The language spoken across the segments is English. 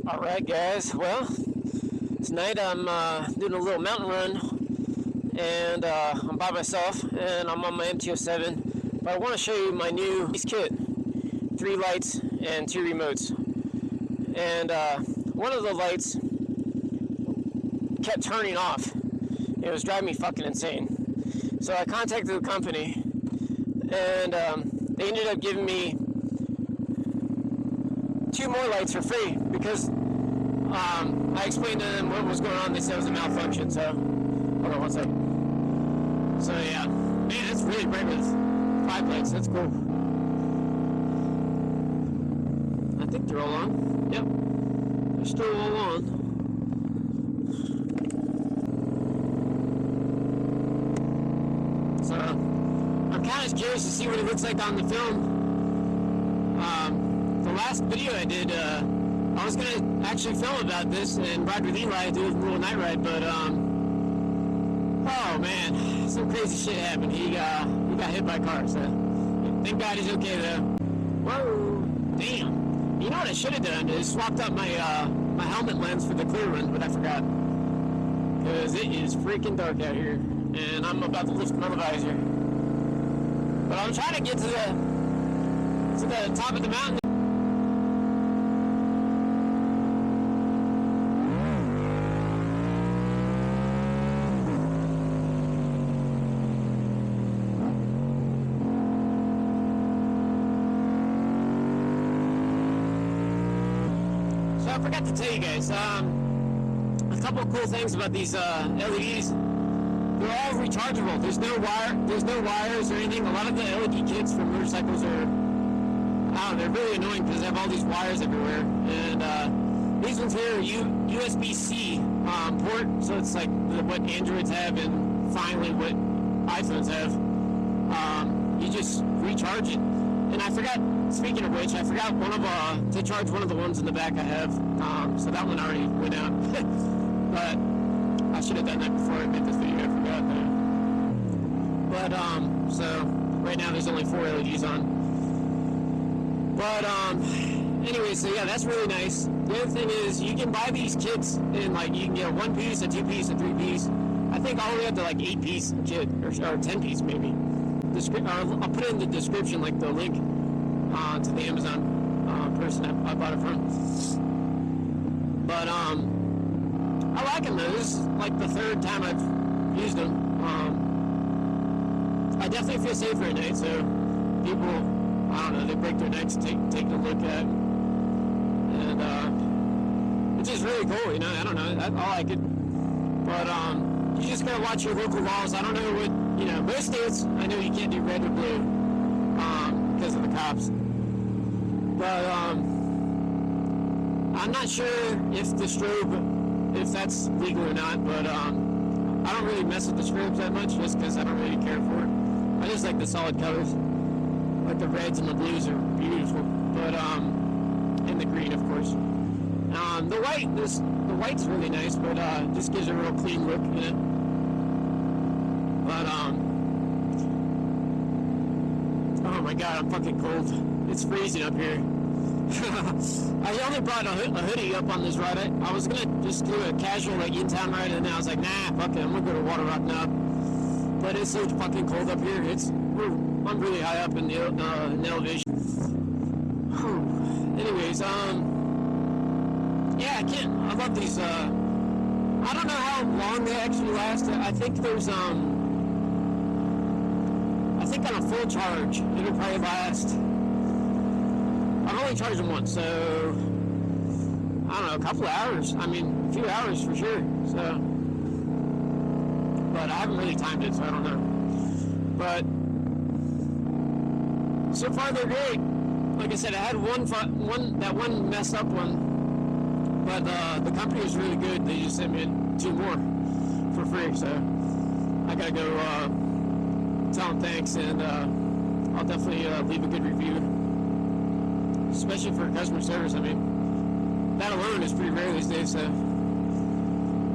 Alright guys, well, tonight I'm doing a little mountain run, and I'm by myself, and I'm on my MT-07, but I want to show you my new kit, 3 lights and 2 remotes, and one of the lights kept turning off. It was driving me fucking insane, so I contacted the company, and they ended up giving me 2 more lights for free because I explained to them what was going on. They said it was a malfunction. So hold on one second. So yeah, man, it's really bright with 5 lights. That's cool. I think they're all on. Yep, they're still all on. So I'm kind of curious to see what it looks like on the film. The last video I did, I was gonna actually film about this and ride with Eli, do a little night ride, but oh man, some crazy shit happened. He got hit by a car, so thank God he's okay though. Whoa, damn! You know what I should have done is swapped out my my helmet lens for the clear one, but I forgot because it is freaking dark out here, and I'm about to lift my visor. But I'm trying to get to the top of the mountain. So I forgot to tell you guys, a couple of cool things about these LEDs. They're all rechargeable. There's no wires or anything. A lot of the LED kits for motorcycles are, they're really annoying because they have all these wires everywhere. And these ones here are USB-C port, so it's like what Androids have and finally what iPhones have. You just recharge it. And I forgot, speaking of which, I forgot to charge one of the ones in the back I have. So that one already went out. But I should have done that before I made this video. I forgot that. But so right now there's only 4 LEDs on. But anyway, so yeah, that's really nice. The other thing is you can buy these kits in, like, you can get a 1-piece, a 2-piece, a 3-piece. I think all the way up to like 8-piece kit or 10-piece maybe. I'll put it in the description, like the link to the Amazon person I bought it from. But I like them though. This is like the 3rd time I've used them. I definitely feel safer at night, so people, I don't know, they break their necks, take a look at, and it's just really cool, you know. I don't know, I like it, but you just gotta watch your local laws. I don't know what, you know, most states I know you can't do red or blue because of the cops, but I'm not sure if the strobe, if that's legal or not, but I don't really mess with the strobes that much just because I don't really care for it. I just like the solid colors. Like the reds and the blues are beautiful, but and the green, of course. The white's really nice, but just gives a real clean look in it. But oh my god, I'm fucking cold. It's freezing up here. I only brought a hoodie up on this ride. I was gonna just do a casual, like, in-town ride, and then I was like, nah, fuck it, I'm gonna go to Water Rock now. But it's so fucking cold up here. I'm really high up in the elevation. Anyways, yeah, I love these. I don't know how long they actually last. I think there's I think on a full charge, it'll probably last. I've only charged them once, so I don't know, a couple of hours. I mean, a few hours for sure. So, but I haven't really timed it, so I don't know. But so far they're great. Like I said, I had that one messed up one, but the company was really good. They just sent me 2 more for free, so I gotta go tell them thanks, and I'll definitely leave a good review, especially for customer service. I mean, that alone is pretty rare these days, so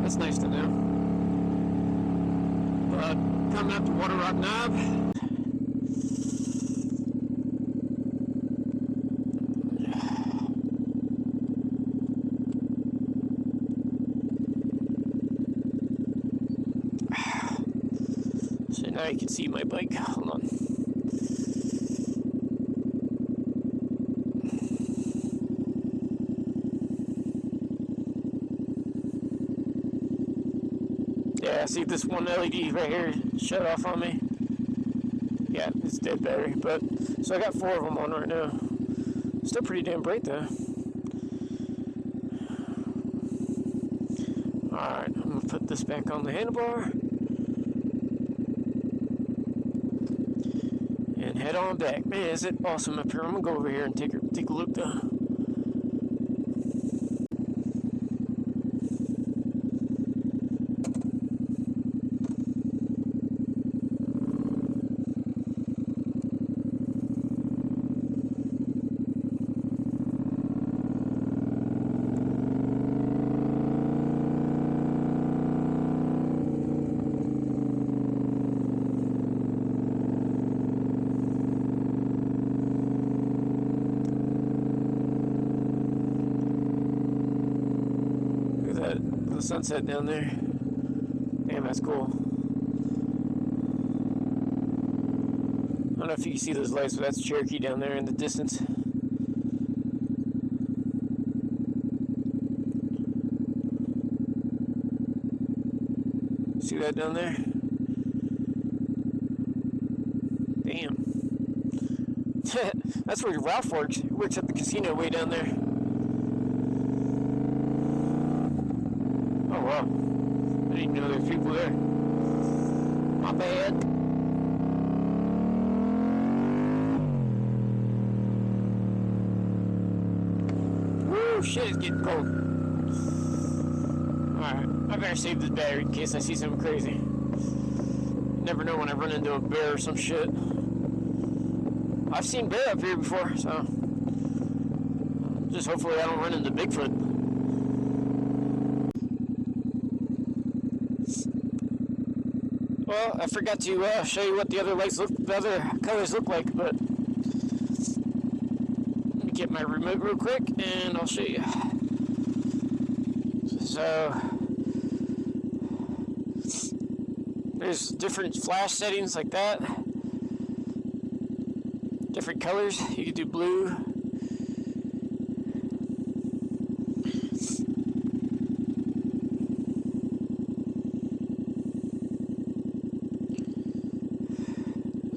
that's nice to know. But coming up to Water Rock Knob. Now you can see my bike. Hold on. Yeah, see this one LED right here shut off on me. Yeah, it's dead battery. But so I got 4 of them on right now. Still pretty damn bright though. Alright, I'm gonna put this back on the handlebar and head on back. Man, is it awesome up here. I'm gonna go over here and take a look though. Sunset down there. Damn, that's cool. I don't know if you can see those lights, but that's Cherokee down there in the distance. See that down there? Damn. That's where Ralph works. He works at the casino way down there. Oh, wow. I didn't know there were people there. My bad. Woo, shit, it's getting cold. Alright, I better save this battery in case I see something crazy. Never know when I run into a bear or some shit. I've seen bear up here before, so just hopefully I don't run into Bigfoot. Well, I forgot to show you what the other colors look like, but let me get my remote real quick and I'll show you. So there's different flash settings like that, different colors. You can do blue.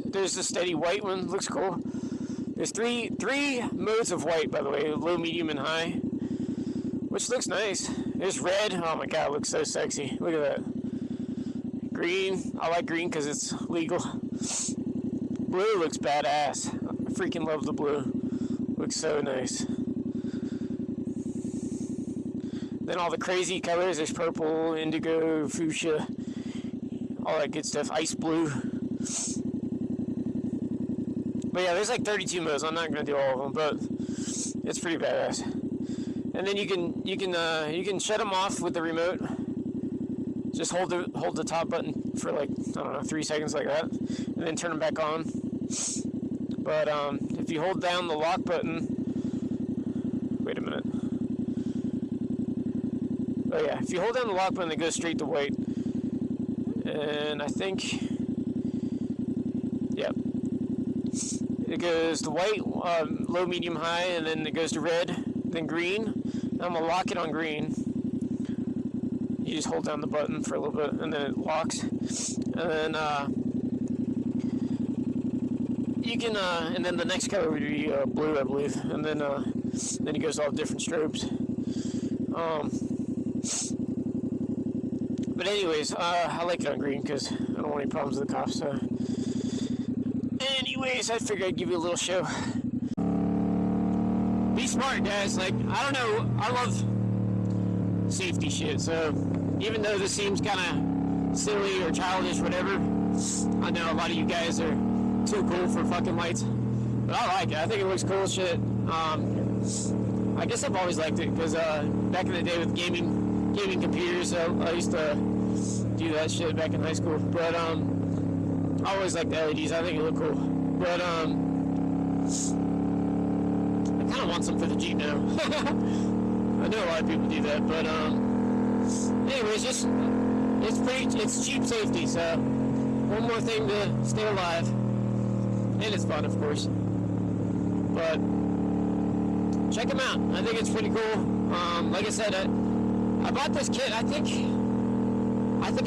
There's the steady white one, looks cool. There's three modes of white, by the way, low, medium, and high, which looks nice. There's red. Oh my god, it looks so sexy. Look at that. Green. I like green because it's legal. Blue looks badass. I freaking love the blue. Looks so nice. Then all the crazy colors. There's purple, indigo, fuchsia, all that good stuff. Ice blue. But yeah, there's like 32 modes. I'm not gonna do all of them, but it's pretty badass. And then you can shut them off with the remote. Just hold the top button for like, I don't know, 3 seconds like that, and then turn them back on. But if you hold down the lock button, wait a minute. Oh yeah, if you hold down the lock button, it goes straight to white. And I think, yep. It goes to white, low, medium, high, and then it goes to red, then green. I'm going to lock it on green. You just hold down the button for a little bit, and then it locks. And then, you can, and then the next color would be blue, I believe. And then it goes all different strobes. But anyways, I like it on green because I don't want any problems with the cops, so. Anyways, I figured I'd give you a little show. Be smart, guys. Like, I don't know, I love safety shit, so even though this seems kind of silly or childish, whatever, I know a lot of you guys are too cool for fucking lights, but I like it. I think it looks cool shit. I guess I've always liked it because back in the day with gaming computers, I used to do that shit back in high school, but I always liked the LEDs. I think it looked cool, but I kind of want some for the Jeep now. I know a lot of people do that, but anyways, it's cheap safety, so one more thing to stay alive. And it's fun, of course. But check them out. I think it's pretty cool. Like I said, I bought this kit. I think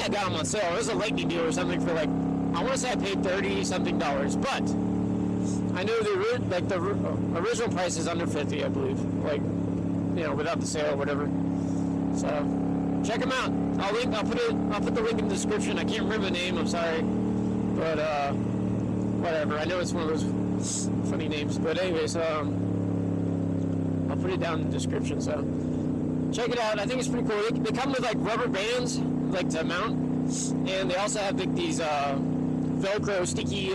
I got them on sale. It was a lightning deal or something for like, I want to say I paid $30-something, but I know the original price is under $50, I believe. Like, you know, without the sale or whatever. So check them out. I'll put the link in the description. I can't remember the name. I'm sorry, but whatever. I know it's one of those funny names. But anyways, I'll put it down in the description. So check it out. I think it's pretty cool. They come with like rubber bands, like to mount, and they also have like these Velcro sticky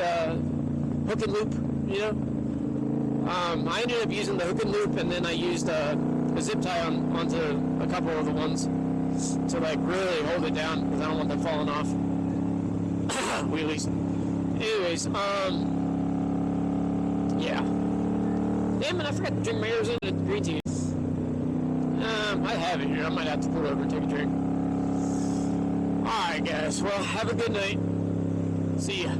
hook and loop. You know, I ended up using the hook and loop, and then I used a zip tie onto a couple of the ones to like really hold it down because I don't want them falling off. Wheelies. Anyways, yeah. Damn it, I forgot to drink my Arizona green tea. I have it here. I might have to pull over and take a drink. Alright, guys. Well, have a good night. See ya.